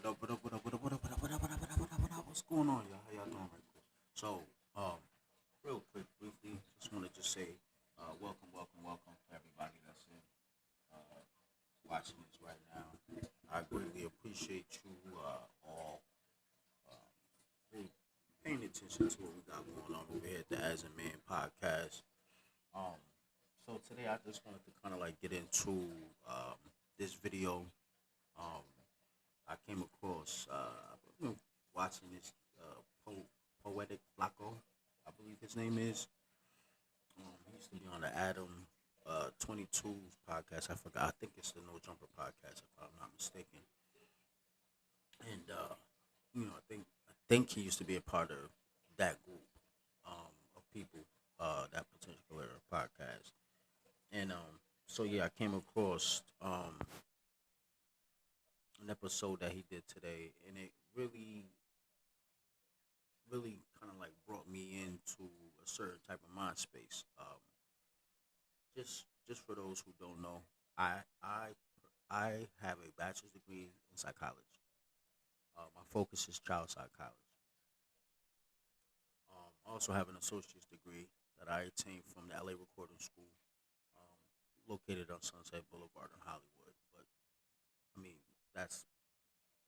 What up, what up, what up, what up, what up, what up, what up, what up, what up, what up, what up? What's going on, y'all? How y'all doing right quick? So, real quick, briefly, just want to just say, welcome to everybody that's watching this right now. I greatly appreciate you all really paying attention to what we got going on over here at the As a Man podcast. Um, so today I just wanted to kind of like get into this video. Um, I came across watching this poetic Flacco, I believe his name is. He used to be on the Adam 22 podcast. I forgot. I think it's the No Jumper podcast, if I'm not mistaken. And I think he used to be a part of that group of people, that particular podcast. And so yeah, I came across an episode that he did today, and it really kind of like brought me into a certain type of mind space. Just for those who don't know, I have a bachelor's degree in psychology. My focus is child psychology. I also have an associate's degree that I attained from the LA Recording School, located on Sunset Boulevard in Hollywood. But I mean, that's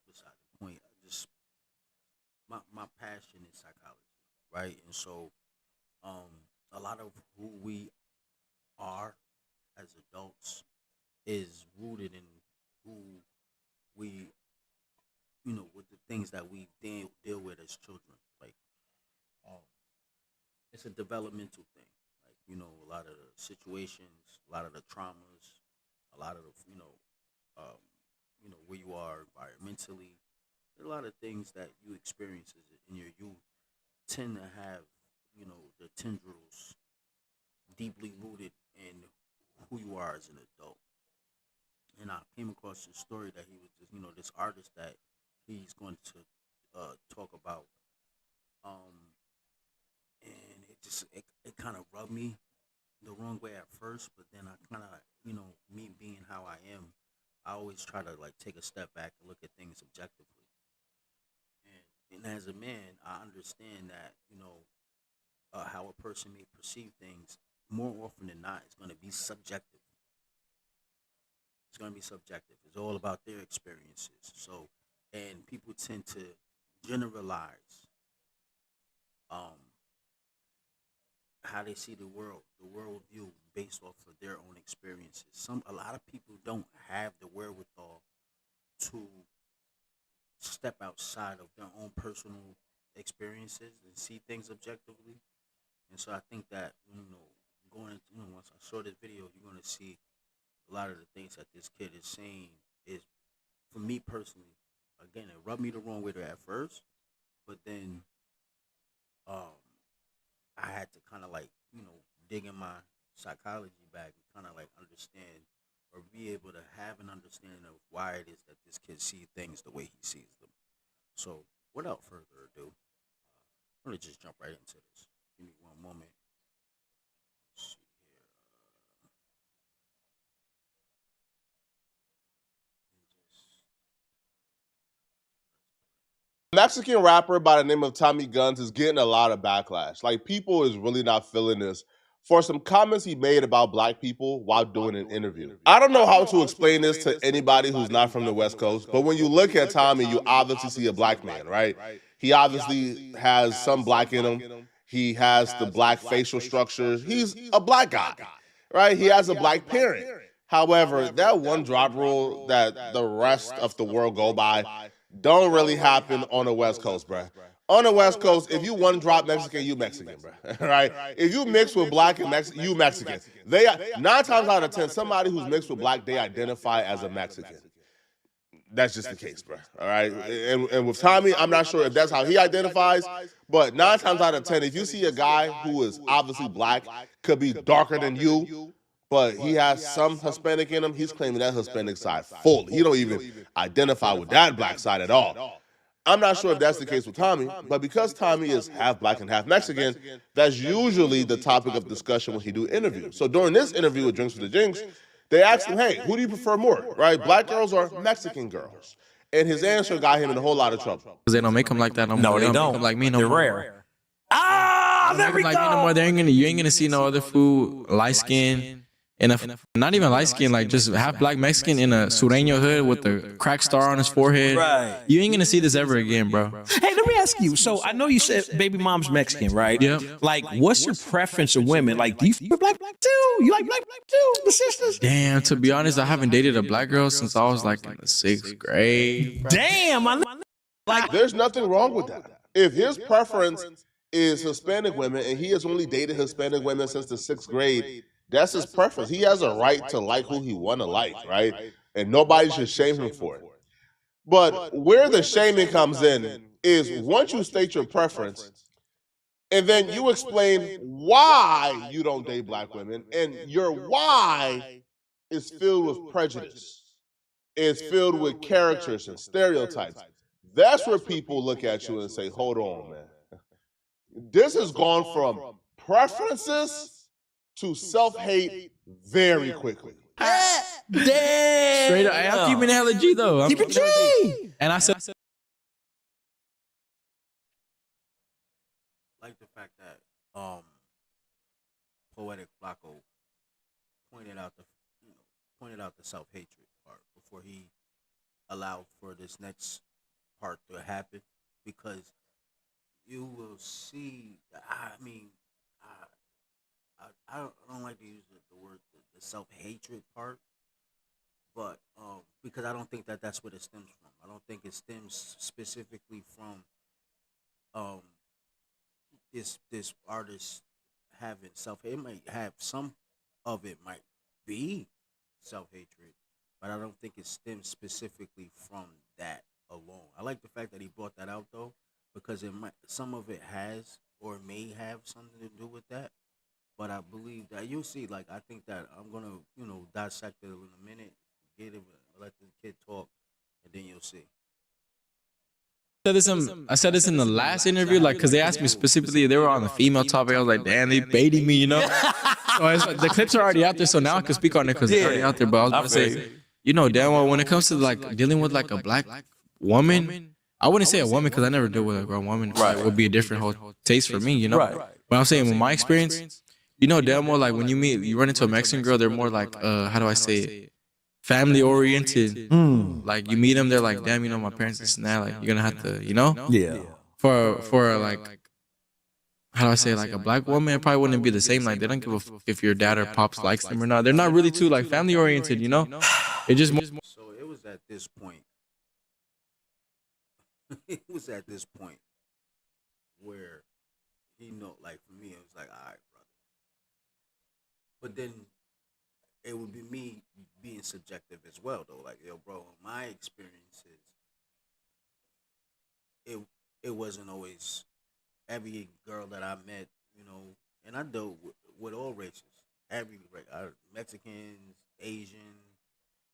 beside the point. I just my passion is psychology, right? And so, a lot of who we are as adults is rooted in who we, with the things that we deal with as children. Like, um, it's a developmental thing. Like, a lot of the situations, a lot of the traumas, a lot of the, where you are environmentally. A lot of things that you experience in your youth tend to have, the tendrils deeply rooted in who you are as an adult. And I came across this story that he was just, this artist that he's going to talk about. And it kind of rubbed me the wrong way at first, but then I kind of, me being how I am, I always try to like take a step back and look at things objectively. And as a man, I understand that, how a person may perceive things more often than not is going to be subjective. It's going to be subjective. It's all about their experiences. So, and people tend to generalize um, how they see the world view based off of their own experiences. A lot of people don't have the wherewithal to step outside of their own personal experiences and see things objectively. And so I think that once I saw this video, you're going to see a lot of the things that this kid is saying is, for me personally, again, it rubbed me the wrong way at first, but then I had to kind of like, dig in my psychology bag and kind of like understand or be able to have an understanding of why it is that this kid sees things the way he sees them. So, without further ado, I'm going to just jump right into this. Give me one moment. Let's see here. Mexican rapper by the name of Tommy Guns is getting a lot of backlash. Like, people is really not feeling this for some comments he made about black people while doing an interview. I don't know how to explain this to anybody who's not from the West Coast, but when you look at Tommy, you obviously see a black man, right? He obviously has some black in him. He has the black facial structure. He's a black guy, right? He has a black parent. However, that one drop rule that the rest of the world go by don't really happen on the West Coast, bruh. On the West Coast, if you one drop Mexican, you Mexican, bruh. Right? If you mix with black and Mexican, you Mexican. They 9 times out of 10, somebody who's mixed with black, they identify as a Mexican. That's just the case, bro. All right. And with Tommy, I'm not sure if that's how he identifies, but 9 times out of 10, if you see a guy who is obviously black, could be darker than you, but he has some Hispanic in him, he's claiming that Hispanic side fully. He don't even identify with that black side at all. I'm not sure if that's the case with Tommy, but because Tommy is half black and half Mexican, that's usually the topic of discussion when he do interviews. So during this interview with Drinks with the Jinx, they asked him, hey, who do you prefer more, right? Black girls or Mexican girls? And his answer got him in a whole lot of trouble. Because they don't make them like that no more. No, they Make don't. 'em like me no They're more. rare. Ah, there Make we 'em like me no more. go. You ain't gonna see no other food light skin. Not even light skin, like just half black Mexican in a Sureño hood with the crack star on his forehead. Right. You ain't gonna see this ever again, bro. Hey, let me ask you. So I know you said baby mom's Mexican, right? Yep. Like, what's your preference of women? Like, do you feel black too? You like black too? The sisters? Damn, to be honest, I haven't dated a black girl since I was like in the 6th grade. Damn, like There's nothing wrong with that. If his preference is Hispanic women and he has only dated Hispanic women since the 6th grade, that's his preference. He has a right to like who he want to like, right? And nobody should shame him for it. But where the shaming comes in is once you state your preference, and then you explain why you don't date black women, and your why is filled with prejudice. It's filled with characters and stereotypes. That's where people look at you and say, hold on, man. This has gone from preferences to self-hate very quickly. damn. Straight up, I'm keeping it hella G though. Keep it G. And I said, Like the fact that Poetic Flacco pointed out the self hatred part before he allowed for this next part to happen, because you will see. I mean, I don't like to use the word the self hatred part, but because I don't think that that's what it stems from. I don't think it stems specifically from um this artist having self. It might have some of it might be self hatred, but I don't think it stems specifically from that alone. I like the fact that he brought that out though, because it might some of it has or may have something to do with that. But I believe that you'll see. Like I think that I'm gonna dissect it in a minute, get it, let the kid talk, and then you'll see. I said this in the last interview, like, cause they asked me specifically, they were on the female topic. I was like, damn, they baiting me, So the clips are already out there, so now I can speak on it because they're already out there. But I was about to say, damn well, when it comes to like dealing with like a black woman, I wouldn't say a woman because I never deal with a grown woman. Right, it would be a different whole taste for me, Right. But I'm saying, with my experience, damn well, like when you run into a Mexican girl, they're more like, how do I say it? Family oriented. Like you meet them, they're like, damn, my parents this and that. Like you're gonna have to, Yeah. For like, how do I say it? Like a black woman, it probably wouldn't be the same. Like they don't give a if your dad or pops likes them or not. They're not really too like family oriented, It just more. So it was at this point. It was at this point where like for me, it was like, all right, brother. But then it would be me being subjective as well, though. Like, yo, bro, my experiences, it it wasn't always every girl that I met, and I dealt with all races, every Mexicans, Asian,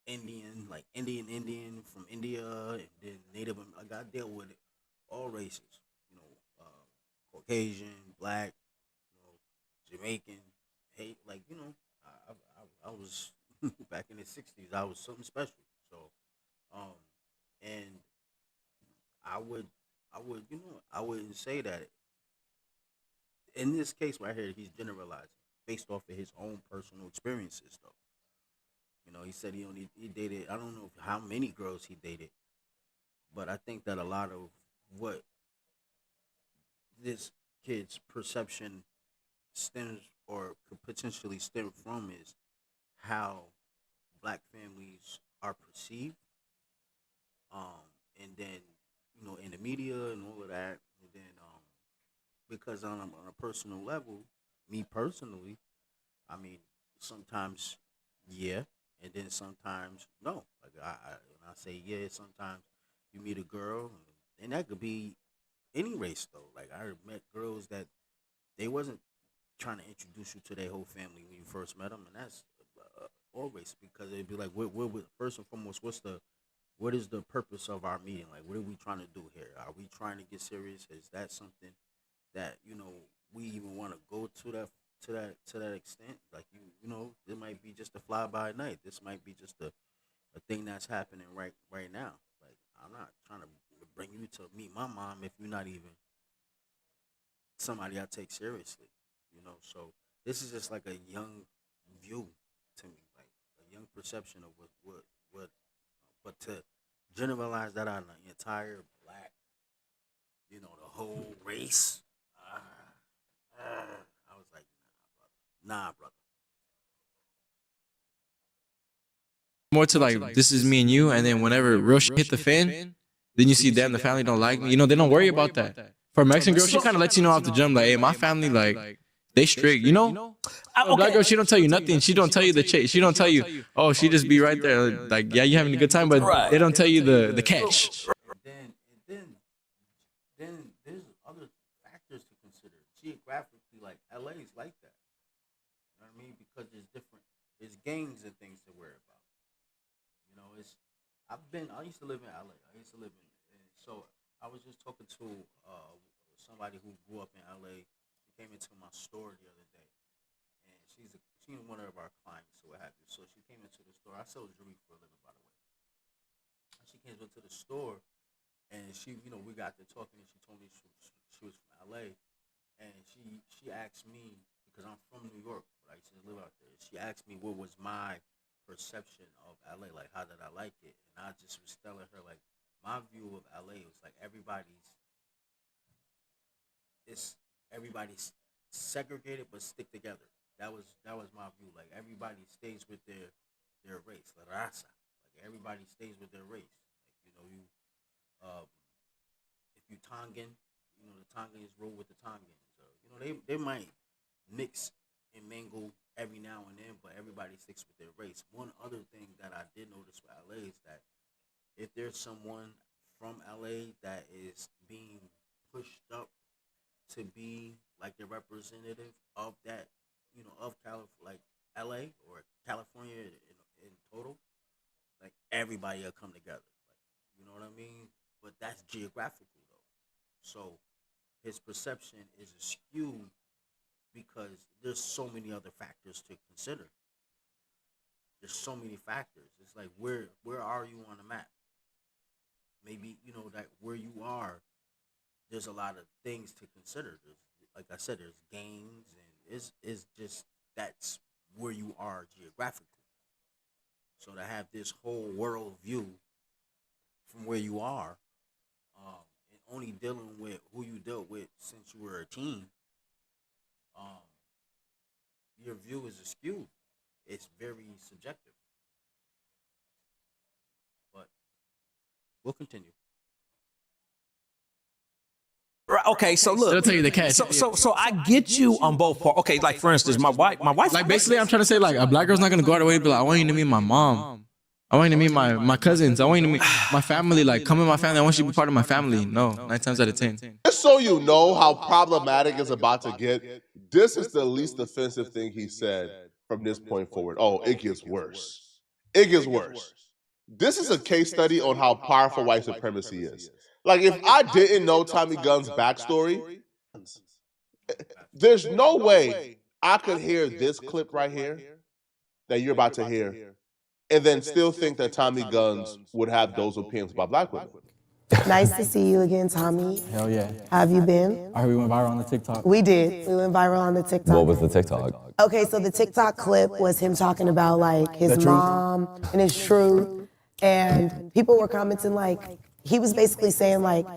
Indian, like Indian from India, and then Native. Like I dealt with all races, Caucasian, black, Jamaican, hate, like I was back in the '60s. I was something special. So, and I wouldn't say that in this case right here. He's generalizing based off of his own personal experiences, though. He said he dated. I don't know how many girls he dated, but I think that a lot of what this kid's perception stems or could potentially stem from is how black families are perceived, and then in the media and all of that, and then because on a personal level, me personally, I mean, sometimes yeah, and then sometimes no. Like when I say yeah, sometimes you meet a girl, and that could be any race though. Like I met girls that they wasn't trying to introduce you to their whole family when you first met them, and that's always because it'd be like, first and foremost, what is the purpose of our meeting? Like, what are we trying to do here? Are we trying to get serious? Is that something that we even want to go to that extent? Like it might be just a fly by night. This might be just a thing that's happening right now. Like I'm not trying to bring you to meet my mom if you're not even somebody I take seriously. You know, so this is just like a young view to me, like a young perception of what. But to generalize that on the entire black, you know, the whole race, I was like, nah, brother. More to like, this is me and you, and then whenever real shit hit the fan, then you see, damn, the family don't like me. You know, they don't worry about that. For a Mexican girl, she kind of lets you know off the jump, like, hey, my family, like, they strict, you know? A black girl, she don't tell you nothing. She don't tell you the chase. She don't tell you, oh, she just be right there, like, yeah, you having a good time, but they don't tell you the catch. Then there's other factors to consider. Geographically, like LA is like that. You know what I mean? Because there's gangs and things to worry about. You know, I used to live in LA. I used to live in so I was just talking to somebody who grew up in LA. She came into my store the other day, and she's one of our clients, so what have you. So she came into the store. I sell jewelry for a living, by the way. She came into the store, and we got to talking, and she told me she was from LA, and she asked me, because I'm from New York, but I used to live out there. She asked me what was my perception of LA, like how did I like it, and I just was telling her like my view of LA was like everybody's segregated but stick together. That was my view. Like everybody stays with their race, la raza. Like everybody stays with their race. Like if you Tongan, the Tongans roll with the Tongans. They might mix and mingle every now and then, but everybody sticks with their race. One other thing that I did notice with LA is that if there's someone from LA that is being pushed up to be like the representative of that, of like LA or California in total, like everybody will come together. Like, you know what I mean? But that's geographical though. So his perception is skewed because there's so many other factors to consider. There's so many factors. It's like where are you on the map? Maybe that where you are, there's a lot of things to consider. There's, like I said, there's gangs, and it's just that's where you are geographically. So to have this whole world view from where you are, and only dealing with who you dealt with since you were a teen, your view is askew. It's very subjective. But we'll continue. Right, okay, so look. They'll tell you the catch. So I get you on both parts. Okay, like for instance, my wife. Like basically, I'm trying to say like a black girl's not gonna go out of the way to be like, I want you to meet my mom. I want you to meet my cousins. I want you to meet my family. Like, come in my family. I want you to be part of my family. No, 9 times out of 10. Just so you know how problematic it's about to get, this is the least offensive thing he said from this point forward. Oh, it gets worse. It gets worse. This is a case study on how powerful white supremacy is. Like, if I didn't know Tommy Gunn's backstory, there's no way I could hear this clip right here that you're about to hear and then still think that Tommy Guns would have those opinions about black women. Nice to see you again, Tommy. Hell yeah. How have you been? I heard we went viral on the TikTok. We did. We went viral on the TikTok. What was the TikTok? Okay, so the TikTok clip was him talking about like his mom and his truth. And people were commenting like, he was basically saying like,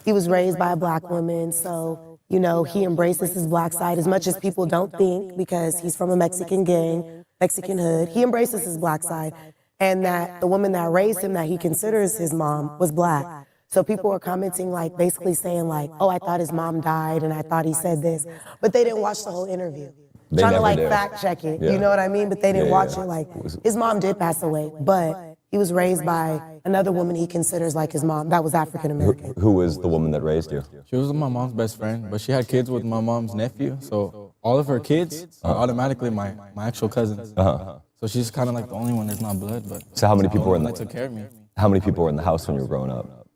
he was raised by a black woman, so, he embraces his black side as much as people don't think because he's from a Mexican gang, Mexican hood. He embraces his black side. And that the woman that raised him, that he considers his mom, was black. So people were commenting like, basically saying like, oh, I thought his mom died and I thought he said this. But they didn't watch the whole interview. They Trying to never like did. fact check it, Yeah. you know what I mean? But they didn't Yeah, watch yeah. it. Like, his mom did pass away, but he was raised by another woman he considers like his mom that was African American. Who was the woman that raised you? She was my mom's best friend, but she had kids with my mom's nephew. So all of her kids are automatically my actual cousins. So she's kind of like the only one that's not blood. But So how many people were in that the took care of me? How many people were in the house when you were growing up?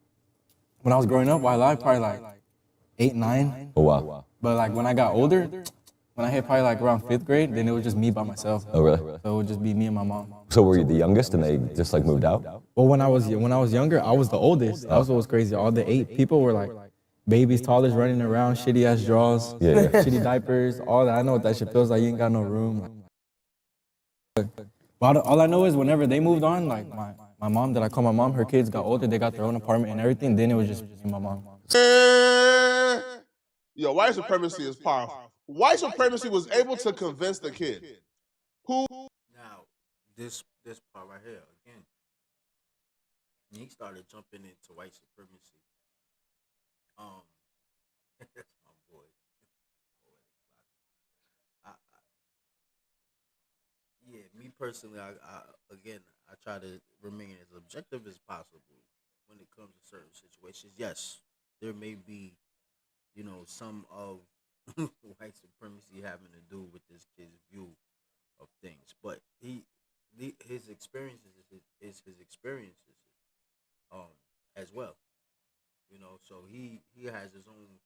When I was growing up, while I probably like 8, 9. Oh wow. But like when I got older, When I hit probably like around 5th grade, then it was just me by myself. Oh, really? So it would just be me and my mom. So were you the youngest and they just like moved out? Well, when I was younger, I was the oldest. That was what was crazy. All the 8 people were like babies, toddlers running around, shitty ass drawers, Yeah. shitty diapers, all that. I know what that shit feels like. You ain't got no room. But all I know is whenever they moved on, like my mom, that I call my mom, her kids got older, they got their own apartment and everything. Then it was just me and my mom. Yo, white supremacy is powerful. White supremacy was able to convince the kid who. Now, this part right here again. He started jumping into white supremacy. That's my boy. Yeah, me personally, I try to remain as objective as possible when it comes to certain situations. Yes, there may be, some of white supremacy having to do with this kid's view of things, but his experiences is his experiences, um, as well. So he has his own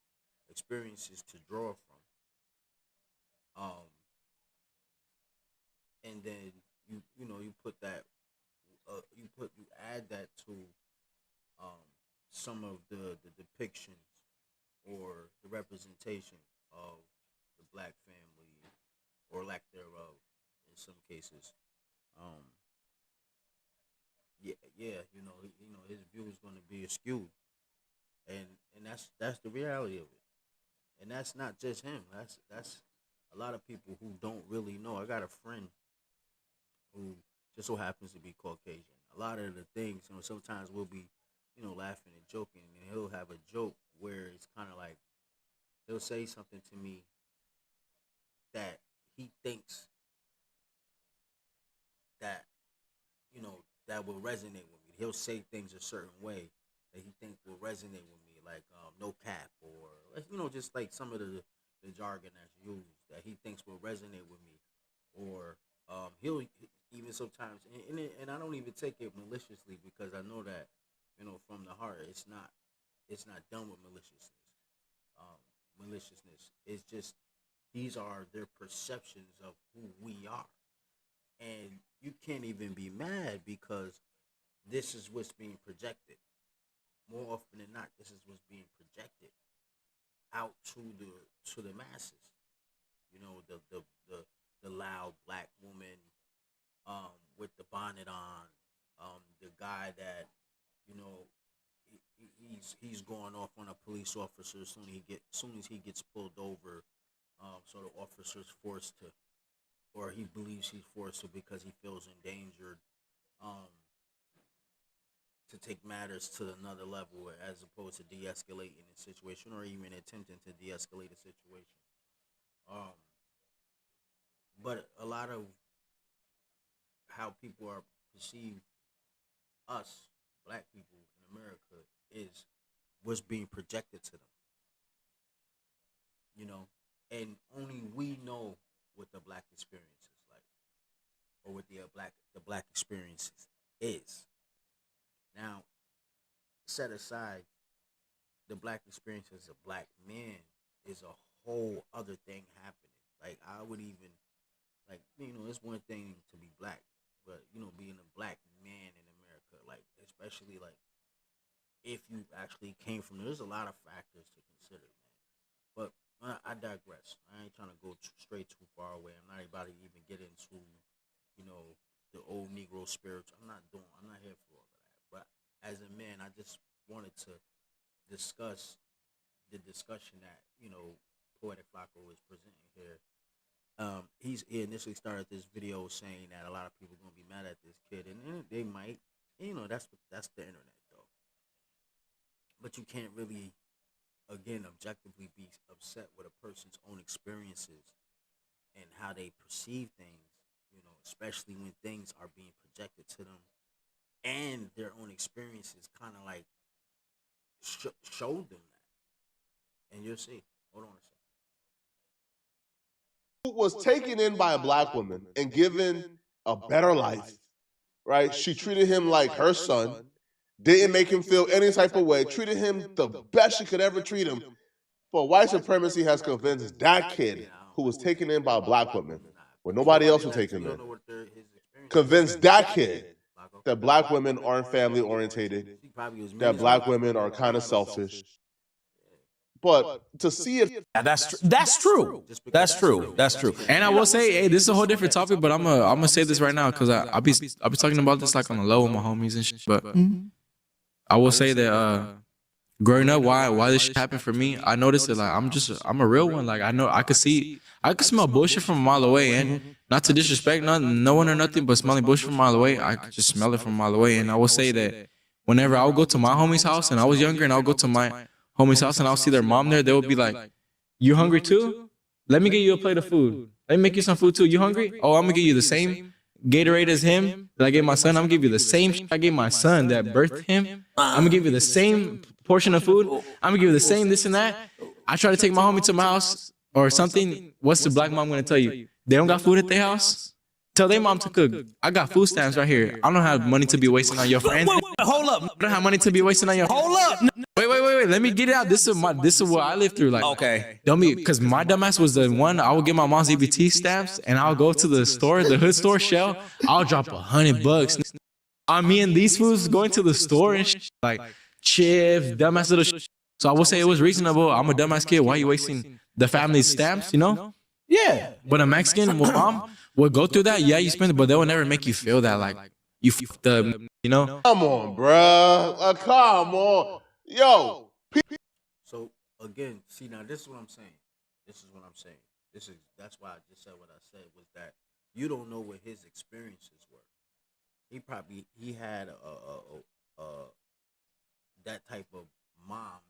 experiences to draw from, and then you put that you add that to some of the depictions or the representation of the black family or lack thereof in some cases. Um, his view is going to be askew, and that's the reality of it. And that's not just him. That's a lot of people who don't really know. I got a friend who just so happens to be Caucasian. A lot of the things, sometimes we'll be, laughing and joking, and he'll have a joke where it's kind of like he'll say something to me that he thinks that that will resonate with me. He'll say things a certain way that he thinks will resonate with me, like no cap, or just like some of the jargon that's used that he thinks will resonate with me, or he'll even sometimes, and I don't even take it maliciously because I know that from the heart it's not done with maliciousness. Maliciousness. It's just these are their perceptions of who we are, and you can't even be mad because this is what's being projected. More often than not, this is what's being projected out to the masses. The loud black woman with the bonnet on, the guy that you know he's going off on a police officer soon as he gets pulled over, so the officer's forced to, or he believes he's forced to because he feels endangered, um, to take matters to another level as opposed to de-escalating the situation or even attempting to de-escalate a situation. Um, but a lot of how people are perceived us black people in America is what's being projected to them. And only we know what the black experience is like, or what the black experience is. Now, set aside the black experience as a black man is a whole other thing happening. Like I would even it's one thing to be black, but being a black man in America, like especially like if you actually came from there's a lot of factors to consider, man. But I digress. I ain't trying to go straight too far away. I'm not about to even get into, the old Negro spiritual. I'm not here for all of that. But as a man, I just wanted to discuss the discussion that Poetic Flacco is presenting here. He initially started this video saying that a lot of people are gonna be mad at this kid, and they might. That's the internet though. But you can't really, again, objectively be upset with a person's own experiences and how they perceive things. Especially when things are being projected to them, and their own experiences kind of like showed them that. And you'll see. Hold on a second. Was taken in by a black woman and given a better life, right? She treated him like her son, didn't make him feel any type of way, treated him the best she could ever treat him. But white supremacy has convinced that kid who was taken in by black women when nobody else was taken You don't in, know what his experience. convinced that kid that black women aren't family orientated, He probably was mean that as black hell. women are kind of selfish. But to see it, That's true. That's true. That's true. And I will say, hey, this is a whole different topic, but I'm gonna say this right now because I'll be talking about this like on the low with my homies and shit. But I will say that growing up, why this shit happened for me, I noticed it like I'm a real one. Like I know I could smell bullshit from a mile away, and not to disrespect no one or nothing, but smelling bullshit from a mile away, I could just smell it from a mile away. And I will say that whenever I would go to my homie's house and I was younger, and I would go to my homie's house and I'll see their mom there, they would be like, "You hungry too? Let me get you a plate of food. Let me make you some food too. You hungry? Oh, I'm gonna give you the same Gatorade as him that I gave my son. I'm gonna give you the same shit I gave my son that birthed him. I'm gonna give you the same portion of food. I'm gonna give you the same this and that." I try to take my homie to my house or something. What's the black mom gonna tell you? They don't got food at their house? Tell their mom to cook. I got food stamps right here. I don't have money to be wasting on your friends. Hold up. I don't have money to be wasting on your Hold up. Wait. Let me get it out. This is what I lived through. Like, Okay. don't be, because my dumbass was the one. I would get my mom's EBT stamps, and I'll go to the store, the hood store, Shell. I'll drop $100 on me and these fools going to the store and shit, like chips, dumbass little shit. So I will say it was reasonable. I'm a dumbass kid. Why are you wasting the family's stamps? You know? Yeah. But a Mexican mom will go through that. Yeah, you spend it, but they will never make you feel that like you fucked up. You know? come on, bruh. Come on. Yo. So again, see now, this is what I'm saying. That's why I just said what I said was that you don't know what his experiences were. He had a that type of mom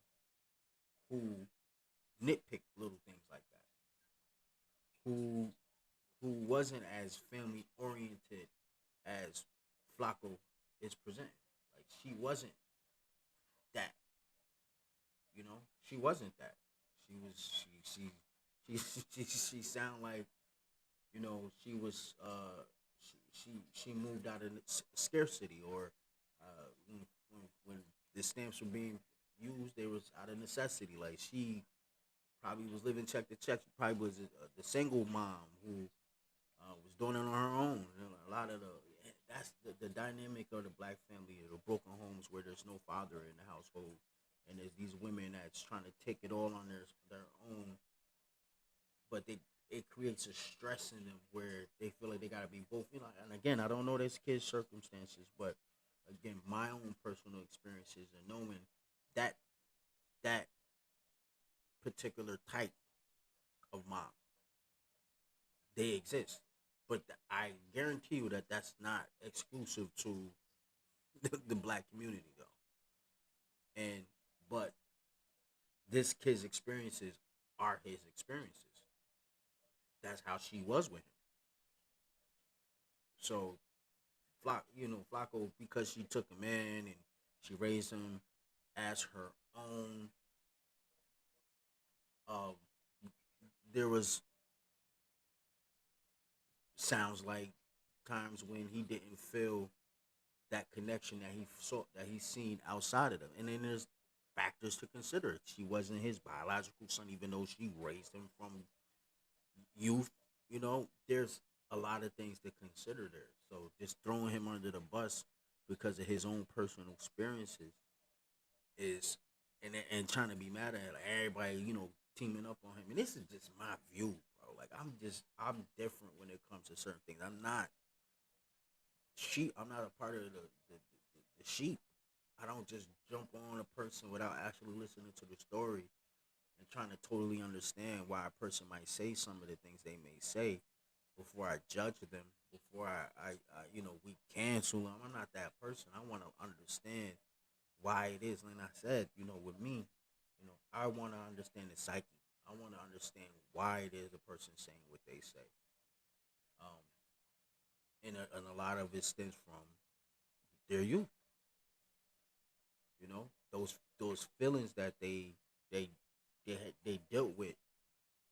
who nitpicked little things like that. Who wasn't as family oriented as Flacco is presented. Like she wasn't that. You know, she wasn't that. She was she sound like, you know, she was she moved out of scarcity, or when the stamps were being used, they was out of necessity. Like she probably was living check to check. She probably was the single mom who was doing it on her own. You know, a lot of that's the dynamic of the black family, or the broken homes where there's no father in the household, and there's these women that's trying to take it all on their own, but it creates a stress in them where they feel like they gotta be both. You know, and again, I don't know this kid's circumstances, but again, my own personal experiences and knowing that particular type of mom, they exist. But I guarantee you that that's not exclusive to the black community, though. And but this kid's experiences are his experiences. That's how she was with him. So, Flacco, because she took him in and she raised him as her own. Um, there was sounds like times when he didn't feel that connection that he saw, that he's seen outside of them. And then there's factors to consider. She wasn't his biological son, even though she raised him from youth. You know, there's a lot of things to consider there. So just throwing him under the bus because of his own personal experiences is, and trying to be mad at like everybody, teaming up on him. And this is just my view, bro. Like I'm different when it comes to certain things. I'm not a part of the sheep. I don't just jump on a person without actually listening to the story and trying to totally understand why a person might say some of the things they may say before I judge them, before I we cancel them. I'm not that person. I want to understand why it is. And I said, with me, I want to understand the psyche. I want to understand why it is a person saying what they say. And a lot of it stems from their youth. Those feelings that they dealt with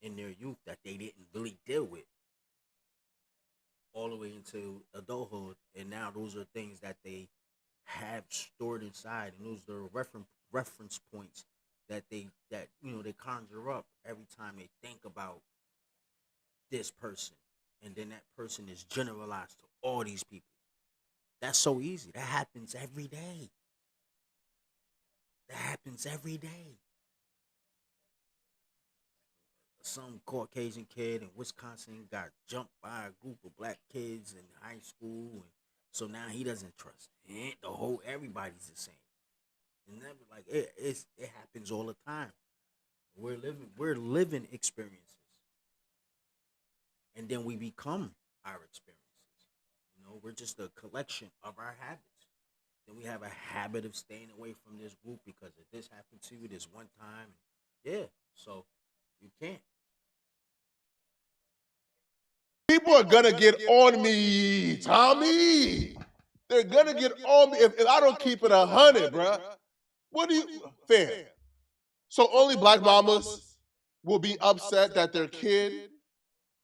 in their youth that they didn't really deal with all the way into adulthood, and now those are things that they have stored inside, and those are reference points that they conjure up every time they think about this person, and then that person is generalized to all these people. That's so easy. That happens every day. That happens every day. Some Caucasian kid in Wisconsin got jumped by a group of black kids in high school, and so now he doesn't trust. Everybody's the same. And never like it happens all the time. We're living experiences, and then we become our experiences. We're just a collection of our habits. Then we have a habit of staying away from this group because if this happened to you this one time, yeah. So you can't. People are gonna get on me, Tommy. They're gonna get on me if I don't keep it 100, bruh. What do you, fam? So only black mamas will be upset that their kid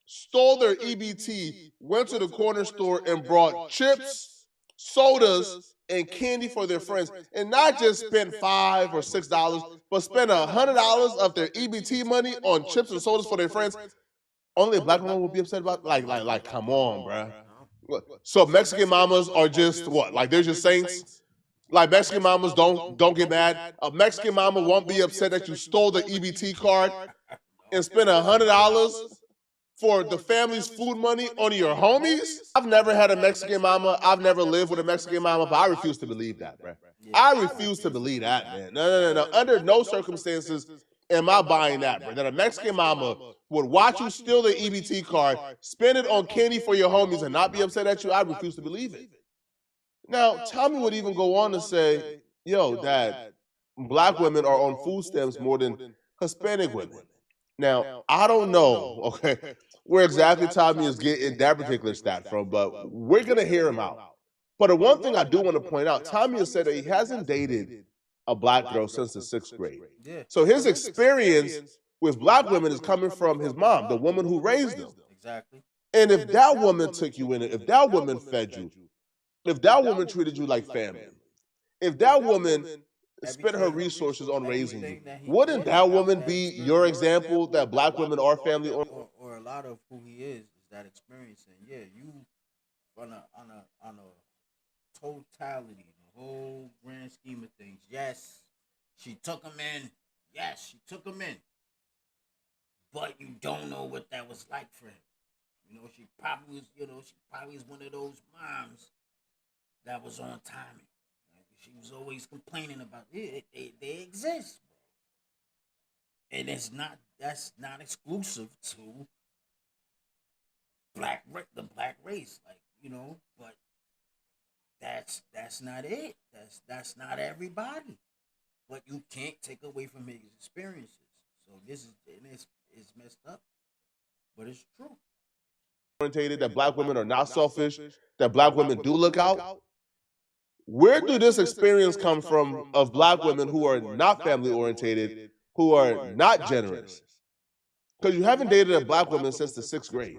stole their EBT, went to the corner store and brought chips, sodas, and candy for their friends, and not just spent $5 or $6, but spent $100 of their EBT money on chips and sodas for their friends. Only a black woman will be upset about, like, come on, bruh. So Mexican mamas are just what? Like they're just saints. Like Mexican mamas don't get mad. A Mexican mama won't be upset that you stole the EBT card and spent $100 for the family's food money on your homies. I've never had a Mexican mama. I've never lived with a Mexican mama, but I refuse to believe that, bro. I refuse to believe that, man. No. Under no circumstances am I buying that, bro. That a Mexican mama would watch you steal the EBT card, spend it on candy for your homies, and not be upset at you. I refuse to believe it. Now, Tommy would even go on to say, yo, that black women are on food stamps more than Hispanic women. Now, I don't know, okay, where exactly Tommy is getting that particular stat from, but we're going to hear him out. But the one thing I do want to point out, Tommy has said that he hasn't dated a black girl since the 6th grade. So his experience with black women is coming from his mom, the woman who raised him. Exactly. And if that woman took you in, if that woman fed you, if that woman treated you like family, if that woman spent her resources on raising you, wouldn't that woman be your example that black women are family? Or a lot of who he is that experience. And yeah, you on a totality, the whole grand scheme of things. Yes, she took him in. Yes, she took him in. But you don't know what that was like for him. She probably was one of those moms that was on timing. She was always complaining about it. They exist, bro. And that's not exclusive to the black race, but that's not it. That's not everybody. But you can't take away from his experiences. So this is messed up, but it's true. Orientated, that black women are not selfish, that black women do look out. Where do this experience come from of black women who are not family orientated, who are not generous? Because you haven't dated a black woman since the 6th grade.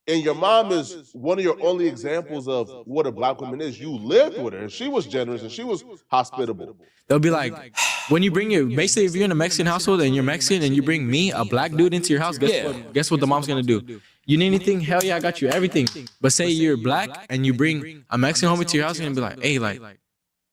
And your mom is one of your only examples of what a black woman is. You lived with her, and she was generous, and she was hospitable. They'll be like, when you bring basically if you're in a Mexican household and you're Mexican and you bring me, a black dude, into your house, guess what the mom's gonna do? You need anything? Hell yeah, I got you everything. But say you're black and you bring a Mexican homie to your house, you're gonna be like, hey, like,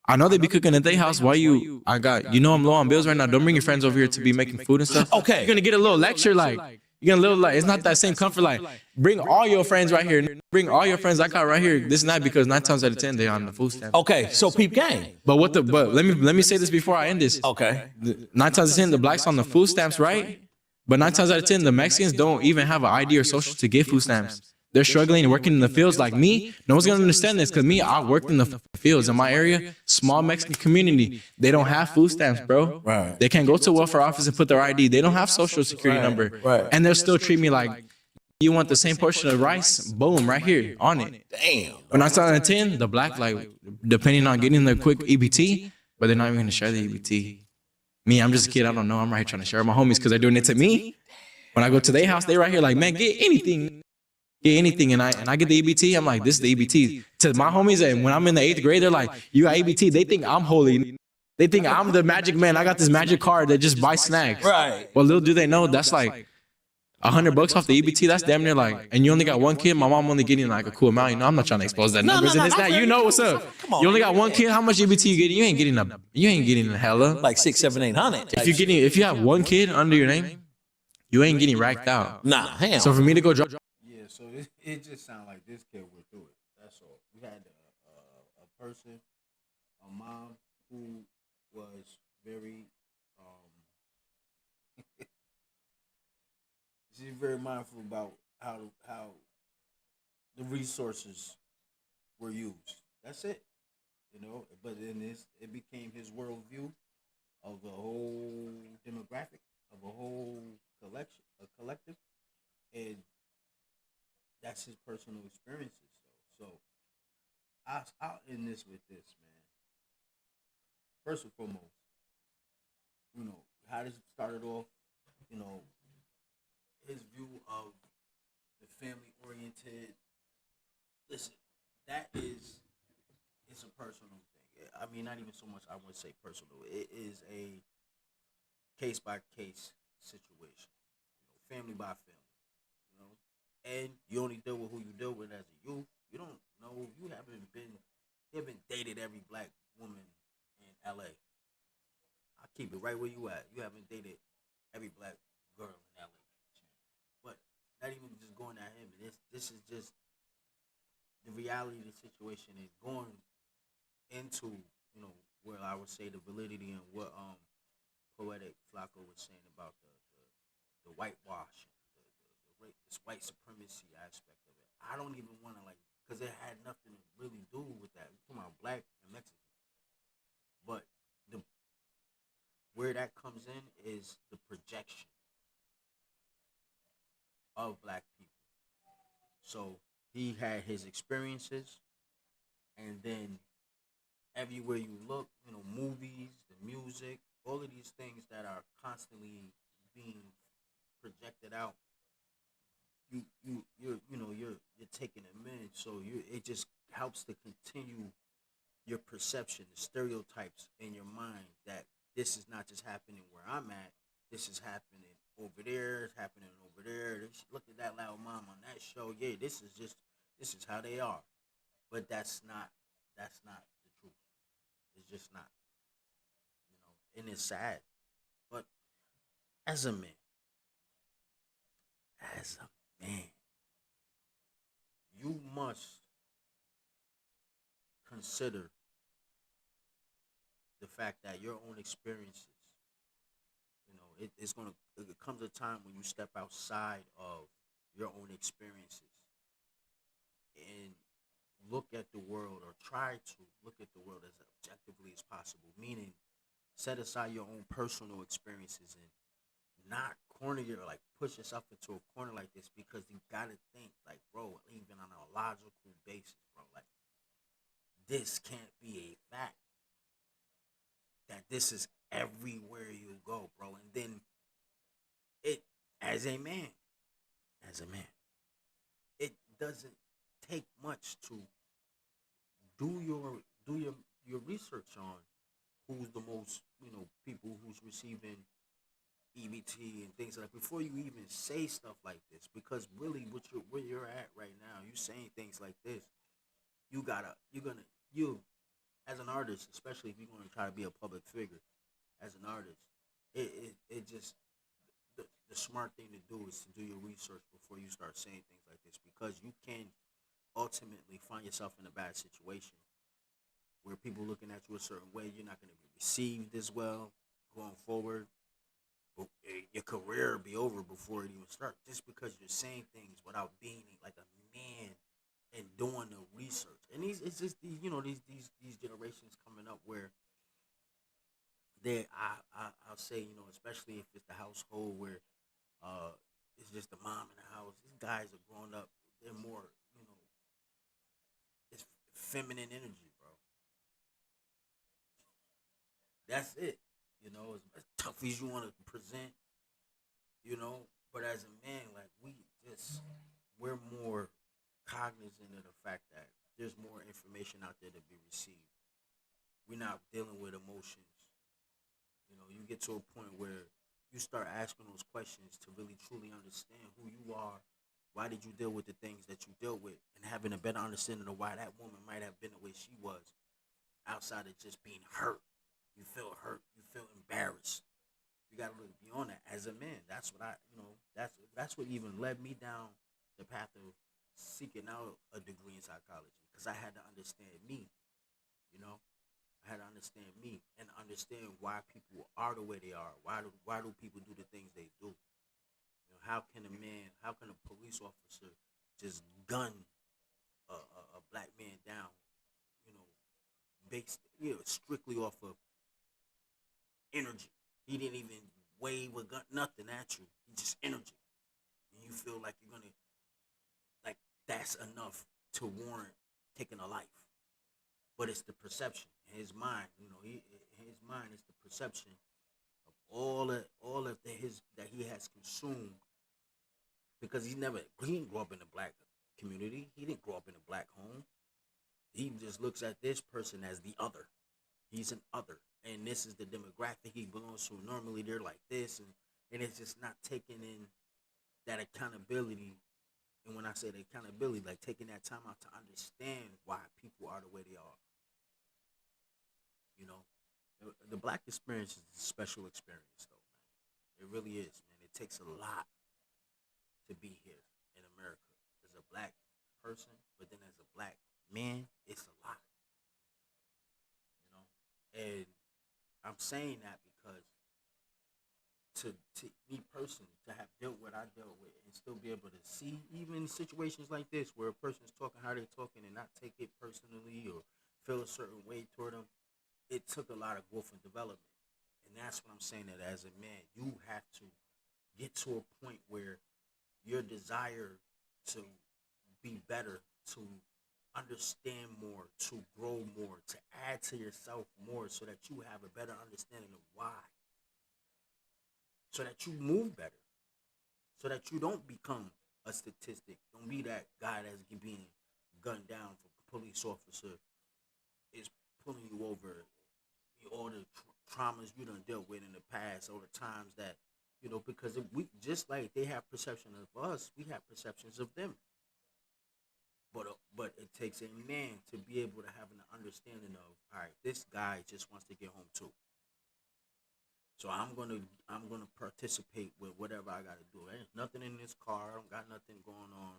I know they be cooking at their house. Why I'm low on bills right now. Don't bring your friends over here to be making food and stuff. Okay. You're gonna get a little lecture, like, you're gonna live like, it's not that same comfort, like, bring all your friends right here. Bring all your friends I got right here. This is not because 9 times out of 10, they're on the food stamp. Okay, so peep game. But let me say this before I end this. Okay. 9 times out of 10, the blacks on the food stamps, right? But 9 times out of 10, the Mexicans don't even have an ID or social to get food stamps. They're struggling and working in the fields like me. No one's gonna understand this because I worked in the fields in my area, small Mexican community. They don't have food stamps, bro. Right. They can't go to a welfare office and put their ID. They don't have social security number. Right. And they'll still treat me like, you want the same portion of rice? Boom, right here on it. Damn. When I saw the 10, the black, like, depending on getting the quick EBT, but they're not even gonna share the EBT. Me, I'm just a kid. I don't know. I'm right here trying to share with my homies because they're doing it to me. When I go to their house, they right here like, man, get anything. And I get the EBT. I'm like, this is the EBT. To my homies, and when I'm in the 8th grade, they're like, you got EBT. They think I'm holy. They think I'm the magic man. I got this magic card that just buys snacks. Right. Well, little do they know, that's like $100 off the EBT, that's damn near like, and you only got one kid. My mom only getting like a cool amount. You know, I'm not trying to expose that numbers and this that. You know what's up. You only got one kid. How much EBT you getting? You ain't getting a hella. Like 600, 700, 800. If you have one kid under your name, you ain't getting racked out. Nah, hell. So for me to go drop. Yeah, so it just sounded like this kid went through it. That's all. We had a person, a mom who was very, she's very mindful about how the resources were used. That's it, you know. But in this, it became his worldview of the whole demographic of a whole collective, and that's his personal experiences. So I'll end this with this, man. First and foremost, you know, how this started off, you know, his view of the family oriented. Listen, that is, it's a personal thing. I mean, not even so much I would say personal. It is a case by case situation, you know, family by family, you know. And you only deal with who you deal with as a youth. You don't know, you haven't dated every black woman in LA. I'll keep it right where you at. You haven't dated every black girl in LA. But not even just going at him. This is just the reality of the situation is going into, you know, where I would say the validity and what Poetic Flacco was saying about the whitewash, this white supremacy aspect of it. I don't even want to, like, because it had nothing to really do with that. We're talking about black and Mexican. But where that comes in is the projection of black people. So he had his experiences, and then everywhere you look, you know, movies, the music, all of these things that are constantly being projected out, you're taking them in. So it just helps to continue your perception, the stereotypes in your mind that this is not just happening where I'm at. This is happening over there. It's happening over there. Look at that loud mom on that show. Yeah, this is how they are. But that's not the truth. It's just not. You know, and it's sad. But as a man, you must consider the fact that your own experiences, you know, it comes a time when you step outside of your own experiences and look at the world, or try to look at the world as objectively as possible, meaning set aside your own personal experiences and not corner your, like, push yourself into a corner like this, because you gotta think, like, bro, even on a logical basis, bro, like, this can't be a fact that this is everywhere you go, bro. And then it, as a man, it doesn't take much to do your research on who's the most, you know, people who's receiving EBT and things like that before you even say stuff like this. Because really, where you're at right now, you saying things like this, you as an artist, especially if you're going to try to be a public figure, as an artist, it just, the smart thing to do is to do your research before you start saying things like this, because you can ultimately find yourself in a bad situation where people looking at you a certain way, you're not going to be received as well going forward. Your career will be over before it even starts, just because you're saying things without being like a man and doing the research. And it's just these generations coming up where I'll say, you know, especially if it's the household where it's just the mom in the house. These guys are growing up. They're more, you know, it's feminine energy, bro. That's it. You know, as tough as you want to present, you know, but as a man, like, we're more cognizant of the fact that there's more information out there to be received. We're not dealing with emotions. You know, you get to a point where you start asking those questions to really truly understand who you are. Why did you deal with the things that you dealt with, and having a better understanding of why that woman might have been the way she was, outside of just being hurt. You feel hurt. You feel embarrassed. You gotta look beyond that as a man. That's what that's what even led me down the path of seeking out a degree in psychology, because I had to understand me. You know, I had to understand me and understand why people are the way they are. Why do people do the things they do? You know, how can a police officer just gun a black man down? You know, based strictly off of energy. He didn't even wave a gun, nothing at you. He just energy, and you feel like you're gonna like that's enough to warrant taking a life. But it's the perception in his mind. You know, his mind is the perception of all of his that he has consumed, because he didn't grow up in a black community. He didn't grow up in a black home. He just looks at this person as the other. He's an other, and this is the demographic he belongs to. Normally, they're like this, and it's just not taking in that accountability. And when I say the accountability, like taking that time out to understand why people are the way they are. You know, the black experience is a special experience, though, man. It really is, man. It takes a lot to be here in America as a black person, but then as a black man, it's a lot. You know, and I'm saying that because to me personally, to have dealt what I dealt with and still be able to see even situations like this where a person's talking how they're talking and not take it personally or feel a certain way toward them, it took a lot of growth and development. And that's what I'm saying, that as a man, you have to get to a point where your desire to be better, to understand more, to grow more, to add to yourself more so that you have a better understanding of why, so that you move better, so that you don't become a statistic. Don't be that guy that's being gunned down for a police officer is pulling you over, all the traumas you done dealt with in the past, all the times that, because if we just like they have perception of us, we have perceptions of them. But it takes a man to be able to have an understanding of, all right, this guy just wants to get home too. So I'm gonna participate with whatever I gotta do. There's nothing in this car. I don't got nothing going on.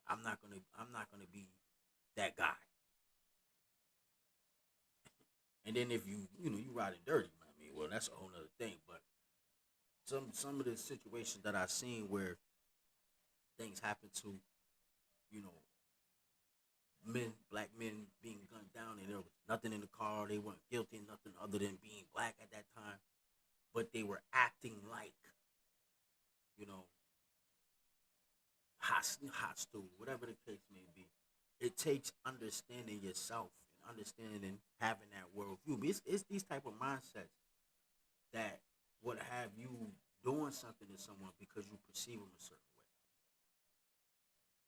I'm not gonna be that guy. And then if you riding dirty, I mean, well, that's a whole nother thing. But some of the situations that I've seen where things happen to, you know, black men being gunned down, and there was nothing in the car. They weren't guilty of nothing other than being black at that time, but they were acting like, you know, hostile, whatever the case may be. It takes understanding yourself and understanding having that worldview. It's these type of mindsets that would have you doing something to someone because you perceive them a certain way.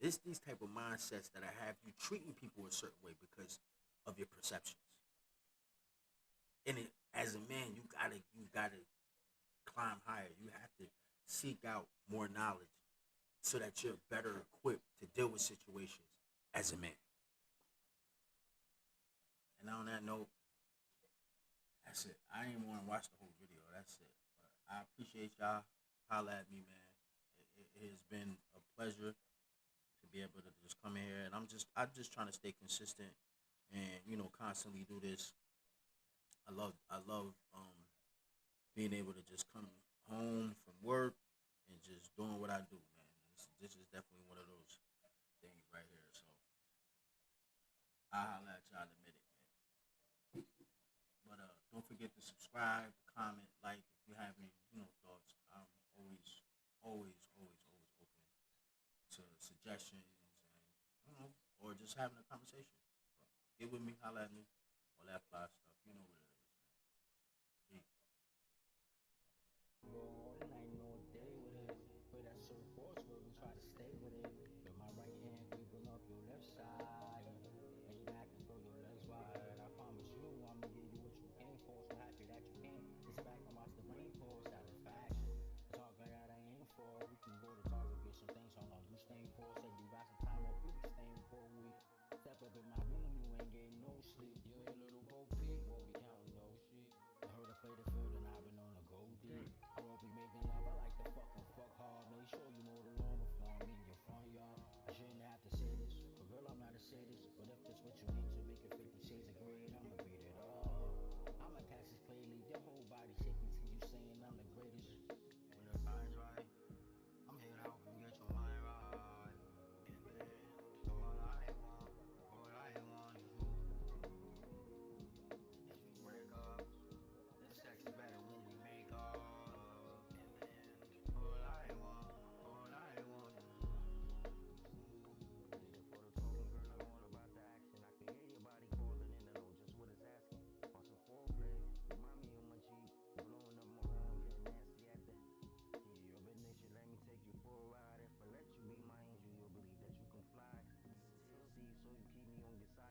It's these type of mindsets that have you treating people a certain way because of your perceptions. And as a man, you gotta climb higher. You have to seek out more knowledge so that you're better equipped to deal with situations as a man. And on that note, that's it. I didn't want to watch the whole video. That's it. But I appreciate y'all. Holla at me, man. It has been a pleasure to be able to just come in here, and I'm just trying to stay consistent and constantly do this. I love being able to just come home from work and just doing what I do, man. This is definitely one of those things right here. So I'll holla at y'all in a minute, man. But don't forget to subscribe, comment, like if you have any thoughts. I'm always open to suggestions and or just having a conversation. Get with me, holla at me, all that fly stuff. You know what it is, man. Peace. All night, all day with it. Play that surfboard where we try to stay with it. With my right hand creeping off your left side. And you back and throw your legs wide. I promise you, I'ma give you what you came for. So happy that you came. It's back and watch the rain pour. Satisfaction. in my room, you ain't getting no sleep. You a little Bo Peep, won't be counting no sheep. I heard her play the field and I've been on a gold deep. Girl be making love, I like the fucking